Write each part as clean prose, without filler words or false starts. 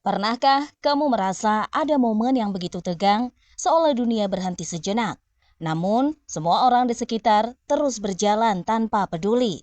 Pernahkah kamu merasa ada momen yang begitu tegang, seolah dunia berhenti sejenak? Namun, semua orang di sekitar terus berjalan tanpa peduli.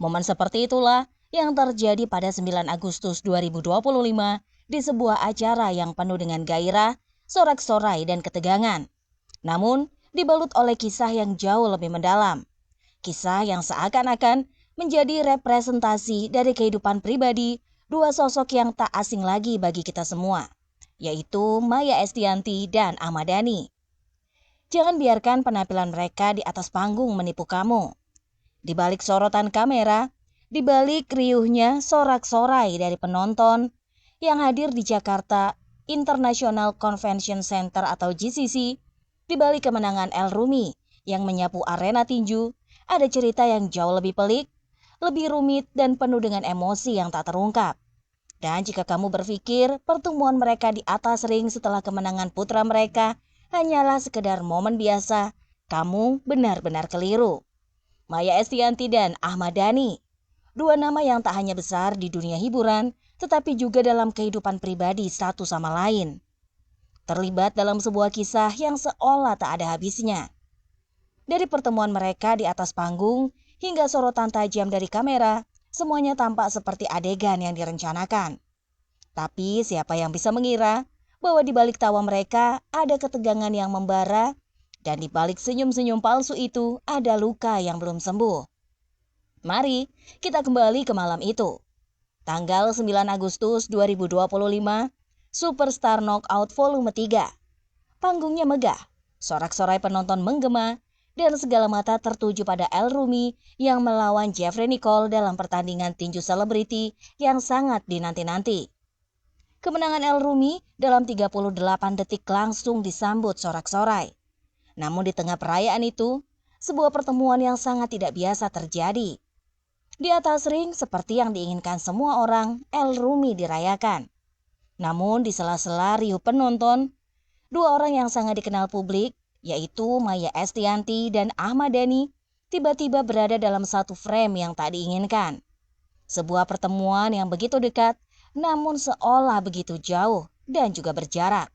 Momen seperti itulah yang terjadi pada 9 Agustus 2025 di sebuah acara yang penuh dengan gairah, sorak-sorai dan ketegangan. Namun, dibalut oleh kisah yang jauh lebih mendalam. Kisah yang seakan-akan menjadi representasi dari kehidupan pribadi dua sosok yang tak asing lagi bagi kita semua, yaitu Maya Estianty dan Ahmad Dhani. Jangan biarkan penampilan mereka di atas panggung menipu kamu. Di balik sorotan kamera, di balik riuhnya sorak-sorai dari penonton yang hadir di Jakarta International Convention Center atau GCC, di balik kemenangan El Rumi yang menyapu arena tinju, ada cerita yang jauh lebih pelik, lebih rumit dan penuh dengan emosi yang tak terungkap. Dan jika kamu berpikir pertemuan mereka di atas ring setelah kemenangan putra mereka hanyalah sekedar momen biasa, kamu benar-benar keliru. Maya Estianty dan Ahmad Dhani, dua nama yang tak hanya besar di dunia hiburan, tetapi juga dalam kehidupan pribadi satu sama lain. Terlibat dalam sebuah kisah yang seolah tak ada habisnya. Dari pertemuan mereka di atas panggung hingga sorotan tajam dari kamera, semuanya tampak seperti adegan yang direncanakan. Tapi siapa yang bisa mengira bahwa di balik tawa mereka ada ketegangan yang membara dan di balik senyum-senyum palsu itu ada luka yang belum sembuh. Mari kita kembali ke malam itu. Tanggal 9 Agustus 2025, Superstar Knockout Volume 3. Panggungnya megah, sorak-sorai penonton menggema, dan segala mata tertuju pada El Rumi yang melawan Jeffrey Nicole dalam pertandingan tinju selebriti yang sangat dinanti-nanti. Kemenangan El Rumi dalam 38 detik langsung disambut sorak-sorai. Namun di tengah perayaan itu, sebuah pertemuan yang sangat tidak biasa terjadi. Di atas ring seperti yang diinginkan semua orang, El Rumi dirayakan. Namun di sela-sela riuh penonton, dua orang yang sangat dikenal publik, yaitu Maya Estianty dan Ahmad Dhani, tiba-tiba berada dalam satu frame yang tak diinginkan. Sebuah pertemuan yang begitu dekat, namun seolah begitu jauh dan juga berjarak.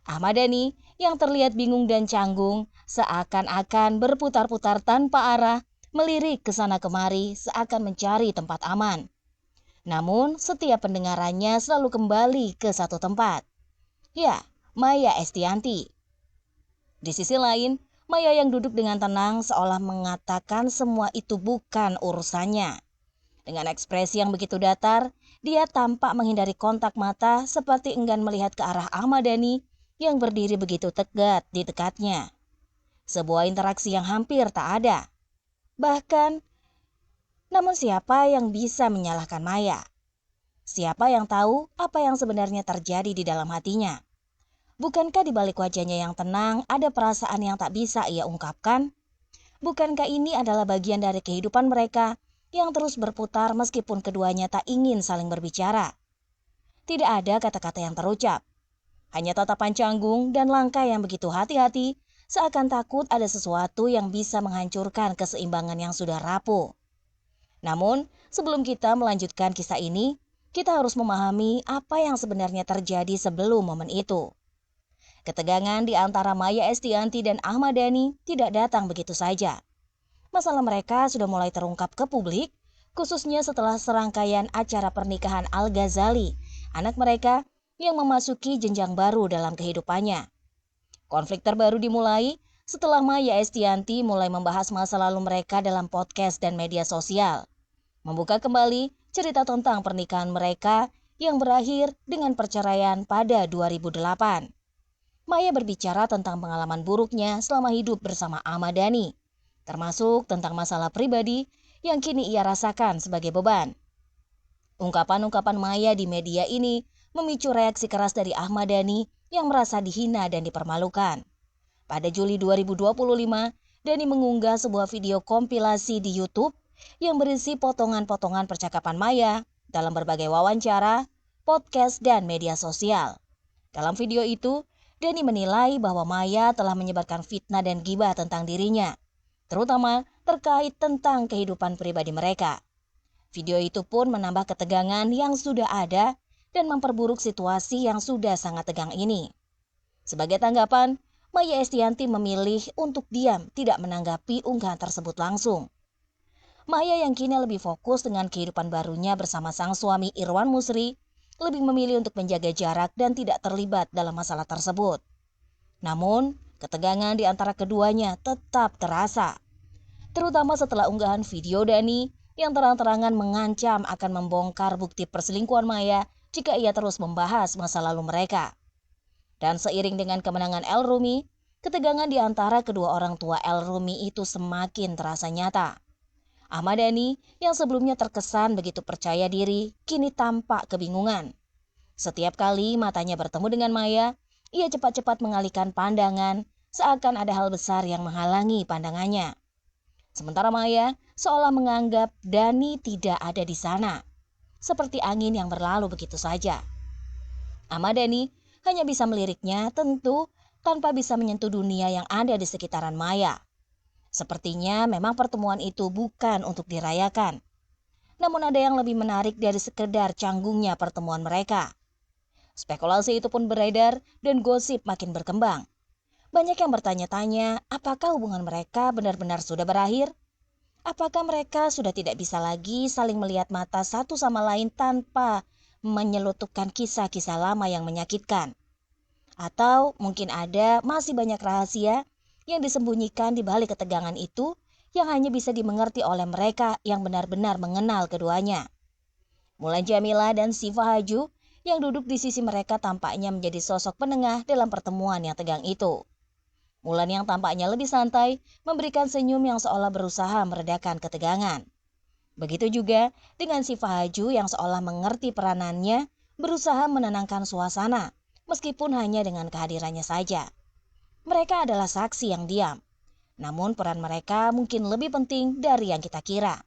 Ahmad Dhani yang terlihat bingung dan canggung, seakan-akan berputar-putar tanpa arah, melirik ke sana kemari seakan mencari tempat aman. Namun setiap pendengarannya selalu kembali ke satu tempat. Ya, Maya Estianty. Di sisi lain, Maya yang duduk dengan tenang seolah mengatakan semua itu bukan urusannya. Dengan ekspresi yang begitu datar, dia tampak menghindari kontak mata seperti enggan melihat ke arah Ahmad Dhani yang berdiri begitu tegak di dekatnya. Sebuah interaksi yang hampir tak ada. Bahkan, namun siapa yang bisa menyalahkan Maya? Siapa yang tahu apa yang sebenarnya terjadi di dalam hatinya? Bukankah di balik wajahnya yang tenang ada perasaan yang tak bisa ia ungkapkan? Bukankah ini adalah bagian dari kehidupan mereka yang terus berputar meskipun keduanya tak ingin saling berbicara? Tidak ada kata-kata yang terucap. Hanya tatapan canggung dan langkah yang begitu hati-hati, seakan takut ada sesuatu yang bisa menghancurkan keseimbangan yang sudah rapuh. Namun, sebelum kita melanjutkan kisah ini, kita harus memahami apa yang sebenarnya terjadi sebelum momen itu. Ketegangan di antara Maya Estianty dan Ahmad Dhani tidak datang begitu saja. Masalah mereka sudah mulai terungkap ke publik, khususnya setelah serangkaian acara pernikahan Al-Ghazali, anak mereka yang memasuki jenjang baru dalam kehidupannya. Konflik terbaru dimulai setelah Maya Estianty mulai membahas masa lalu mereka dalam podcast dan media sosial. Membuka kembali cerita tentang pernikahan mereka yang berakhir dengan perceraian pada 2008. Maya berbicara tentang pengalaman buruknya selama hidup bersama Ahmad Dhani, termasuk tentang masalah pribadi yang kini ia rasakan sebagai beban. Ungkapan-ungkapan Maya di media ini memicu reaksi keras dari Ahmad Dhani yang merasa dihina dan dipermalukan. Pada Juli 2025, Dhani mengunggah sebuah video kompilasi di YouTube yang berisi potongan-potongan percakapan Maya dalam berbagai wawancara, podcast, dan media sosial. Dalam video itu, Dhani menilai bahwa Maya telah menyebarkan fitnah dan gibah tentang dirinya, terutama terkait tentang kehidupan pribadi mereka. Video itu pun menambah ketegangan yang sudah ada dan memperburuk situasi yang sudah sangat tegang ini. Sebagai tanggapan, Maya Estianty memilih untuk diam, tidak menanggapi unggahan tersebut langsung. Maya yang kini lebih fokus dengan kehidupan barunya bersama sang suami Irwan Musri, lebih memilih untuk menjaga jarak dan tidak terlibat dalam masalah tersebut. Namun, ketegangan di antara keduanya tetap terasa. Terutama setelah unggahan video Dani yang terang-terangan mengancam akan membongkar bukti perselingkuhan Maya jika ia terus membahas masa lalu mereka. Dan seiring dengan kemenangan El Rumi, ketegangan di antara kedua orang tua El Rumi itu semakin terasa nyata. Ahmad Dhani yang sebelumnya terkesan begitu percaya diri, kini tampak kebingungan. Setiap kali matanya bertemu dengan Maya, ia cepat-cepat mengalihkan pandangan, seakan ada hal besar yang menghalangi pandangannya. Sementara Maya seolah menganggap Dhani tidak ada di sana, seperti angin yang berlalu begitu saja. Ahmad Dhani hanya bisa meliriknya, tentu tanpa bisa menyentuh dunia yang ada di sekitaran Maya. Sepertinya memang pertemuan itu bukan untuk dirayakan. Namun ada yang lebih menarik dari sekedar canggungnya pertemuan mereka. Spekulasi itu pun beredar dan gosip makin berkembang. Banyak yang bertanya-tanya, apakah hubungan mereka benar-benar sudah berakhir? Apakah mereka sudah tidak bisa lagi saling melihat mata satu sama lain tanpa menyelutupkan kisah-kisah lama yang menyakitkan? Atau mungkin ada masih banyak rahasia yang disembunyikan di balik ketegangan itu yang hanya bisa dimengerti oleh mereka yang benar-benar mengenal keduanya. Mulan Jameela dan Syifa Haju yang duduk di sisi mereka tampaknya menjadi sosok penengah dalam pertemuan yang tegang itu. Mulan yang tampaknya lebih santai memberikan senyum yang seolah berusaha meredakan ketegangan. Begitu juga dengan Syifa Haju yang seolah mengerti peranannya berusaha menenangkan suasana meskipun hanya dengan kehadirannya saja. Mereka adalah saksi yang diam, namun peran mereka mungkin lebih penting dari yang kita kira.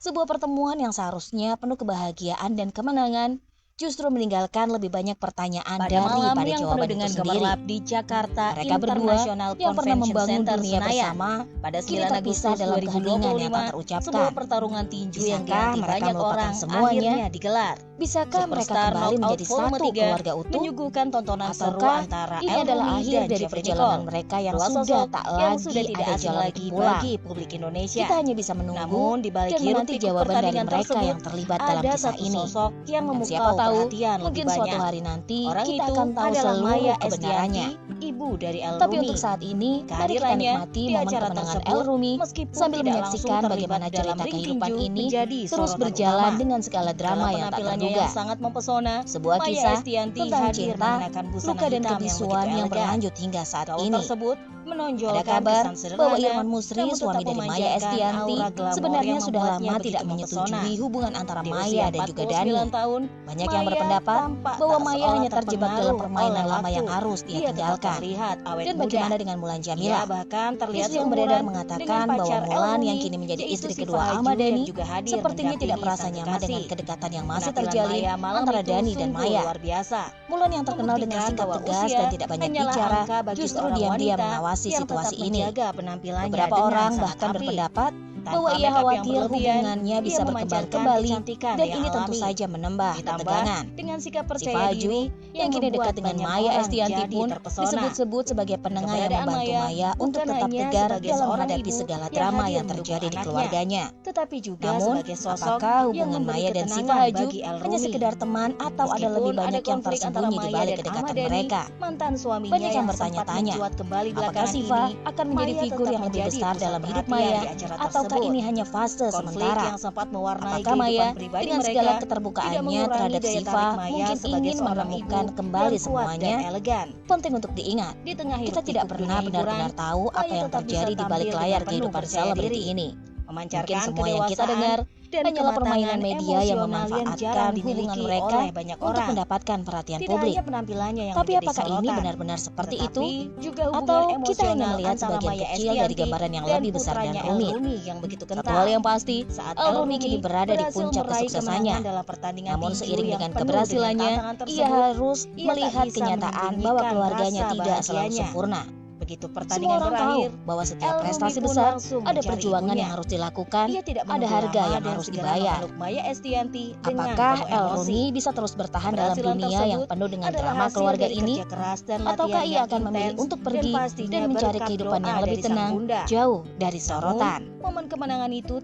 Sebuah pertemuan yang seharusnya penuh kebahagiaan dan kemenangan justru meninggalkan lebih banyak pertanyaan daripada jawaban itu sendiri. Di Jakarta, mereka berdua yang pernah membangun dunia bersama pada 9 Agustus dalam keheningan yang tak terucapkan. Sebuah pertarungan tinju yang dianti banyak orang semuanya digelar. Bisakah mereka kembali menjadi satu keluarga utuh? Menyuguhkan tontonan seru antara ini adalah akhir dari perjalanan mereka yang sudah tak lagi ada jalan pulang bagi publik Indonesia. Kita hanya bisa menunggu dan menanti jawaban dari mereka yang terlibat dalam kisah ini. Siapa tahu, mungkin suatu hari nanti kita akan tahu seluruh kebenarannya. Ibu dari El Rumi. Tapi untuk saat ini, mari kita nikmati momen kemenangan El Rumi sambil menyaksikan bagaimana cerita kehidupan ini terus berjalan dengan segala drama yang tak terduga. Yang sangat mempesona, sebuah kisah tentang cinta, luka dan kebisuan yang berlanjut hingga saat ini. Ada kabar bahwa Irwan Musri, suami dari Maya Estianty, sebenarnya sudah lama tidak menyetujui hubungan antara Maya dan juga Dhani. Banyak yang berpendapat bahwa Maya hanya terjebak dalam permainan lama yang harus dia tinggalkan. Dan bagaimana dengan Mulan Jameela? Isu yang beredar mengatakan bahwa Mulan yang kini menjadi istri kedua Ahmad Dhani sepertinya tidak merasa nyaman dengan kedekatan yang masih terjalin antara Dhani dan Maya. Mulan yang terkenal dengan sikap tegas dan tidak banyak bicara, justru diam-diam mengawasi situasi ini. Beberapa orang bahkan berpendapat bahwa ia khawatir hubungannya bisa berkembang kembali dan ini tentu saja menambah ketegangan. Syifa Haju yang kini dekat dengan Maya Estianty pun disebut-sebut sebagai penengah yang membantu Maya untuk tetap tegar dalam menghadapi segala drama yang terjadi di keluarganya. Namun, apakah hubungan Maya dan Syifa Haju hanya sekedar teman atau ada lebih banyak yang tersembunyi di balik kedekatan mereka? Banyak yang bertanya-tanya, apakah Syifa akan menjadi figur yang lebih besar dalam hidup Maya atau ini hanya fase sementara? Apakah Maya dengan segala keterbukaannya terhadap Syifa mungkin ingin menemukan kembali semuanya? Penting untuk diingat, kita tidak pernah benar-benar tahu apa yang terjadi di balik layar kehidupan selebriti ini. Mungkin semua yang kita dengar hanyalah permainan media yang memanfaatkan hubungan mereka untuk mendapatkan perhatian publik. Tapi apakah ini benar-benar seperti itu? Atau kita hanya melihat sebagian kecil dari gambaran yang lebih besar dan rumit? Satu hal yang pasti, El Rumi kini berada di puncak kesuksesannya. Namun seiring dengan keberhasilannya, ia harus melihat kenyataan bahwa keluarganya tidak selalu sempurna. Begitu Semua pertandingan orang tahu berakhir, bahwa setiap El prestasi Rumi pun besar langsung ada mencari perjuangan ibunya. yang harus dilakukan, Ia tidak ada menunggu harga lama yang dan harus segera dibayar. memeluk Maya Estianti dengan Apakah penuh El emosi. Rumi bisa terus bertahan dalam Keberhasilan dunia yang tersebut penuh dengan adalah drama hasil keluarga dari ini? kerja keras dan Ataukah latihan ia yang akan memilih intens untuk dan pergi pastinya dan mencari berkat kehidupan doa yang lebih dari sang tenang, bunda. jauh dari Namun, sorotan? momen kemenangan itu